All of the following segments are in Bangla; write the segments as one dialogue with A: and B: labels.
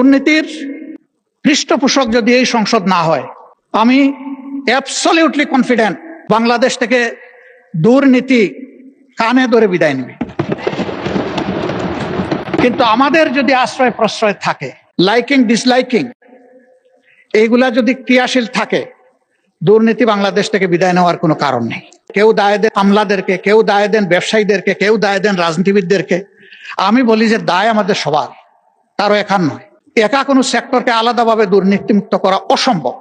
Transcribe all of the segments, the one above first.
A: দুর্নীতির পৃষ্ঠপোষক যদি এই সংসদ না হয়, আমি অ্যাবসলিউটলি কনফিডেন্ট বাংলাদেশ থেকে দুর্নীতি কানে ধরে বিদায় নেবে। কিন্তু আমাদের যদি আশ্রয় প্রশ্রয় থাকে, লাইকিং ডিসলাইকিং এইগুলা যদি ক্রিয়াশীল থাকে, দুর্নীতি বাংলাদেশ থেকে বিদায় নেওয়ার কোনো কারণ নেই। কেউ দায় দেন আমলাদেরকে, কেউ দায় দেন ব্যবসায়ীদেরকে, কেউ দায় দেন রাজনীতিবিদদেরকে। আমি বলি যে দায় আমাদের সবার, কারো একার নয়। একা কোনো সেক্টরকে আলাদাভাবে দুর্নীতিমুক্ত করা অসম্ভব।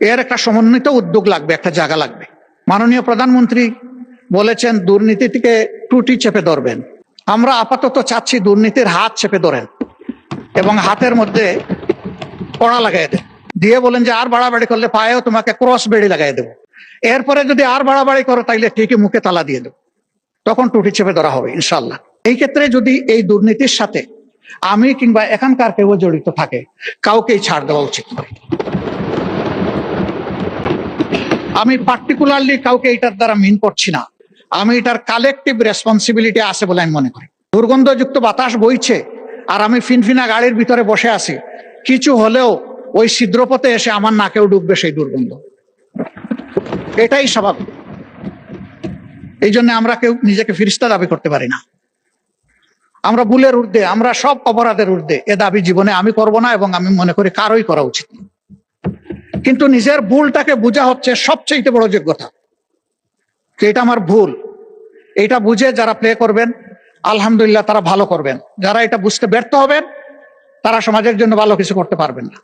A: এর একটা সমন্বিত উদ্যোগ লাগবে, একটা জায়গা লাগবে। মাননীয় প্রধানমন্ত্রী বলেছেন দুর্নীতি থেকে ত্রুটি চেপে ধরবেন। আমরা আপাতত চাচ্ছি দুর্নীতির হাত চেপে ধরেন এবং হাতের মধ্যে কড়া লাগাই দেন, দিয়ে বলেন যে আর বাড়াবাড়ি করলে পায়েও তোমাকে ক্রস বেড়ি লাগাই দেবো। এরপরে যদি আর বাড়াবাড়ি করো তাইলে ঠিকই মুখে তালা দিয়ে দেবো, তখন ত্রুটি চেপে ধরা হবে ইনশাল্লাহ। এই ক্ষেত্রে যদি এই দুর্নীতির সাথে আমি কিংবা এখানকার কেউ জড়িত থাকে, কাউকেই ছাড় দেওয়া উচিত নয়। আমি পার্টিকুলারলি কাউকে এটার দ্বারা মিন করছি না, আমি এটার কালেকটিভ রেসপন্সিবিলিটি আছে বলে আমি মনে করি। দুর্গন্ধযুক্ত বাতাস বইছে আর আমি ফিনফিনা গাড়ির ভিতরে বসে আছি, কিছু হলেও ওই ছিদ্রপথে এসে আমার নাকেও ডুববে সেই দুর্গন্ধ, এটাই স্বাভাবিক। এই জন্য আমরা কেউ নিজেকে ফিরিস্তা দাবি করতে পারি না। আমরা ভুলের ঊর্ধ্বে, আমরা সব অপরাধের ঊর্ধ্বে, এ দাবি জীবনে আমি করব না এবং আমি মনে করি কারোই করা উচিত না। কিন্তু নিজের ভুলটাকে বোঝা হচ্ছে সবচেয়ে বড় যোগ্যতা। এটা আমার ভুল, এটা বুঝে যারা প্লে করবেন আলহামদুলিল্লাহ তারা ভালো করবেন, যারা এটা বুঝতে ব্যর্থ হবেন তারা সমাজের জন্য ভালো কিছু করতে পারবেন না।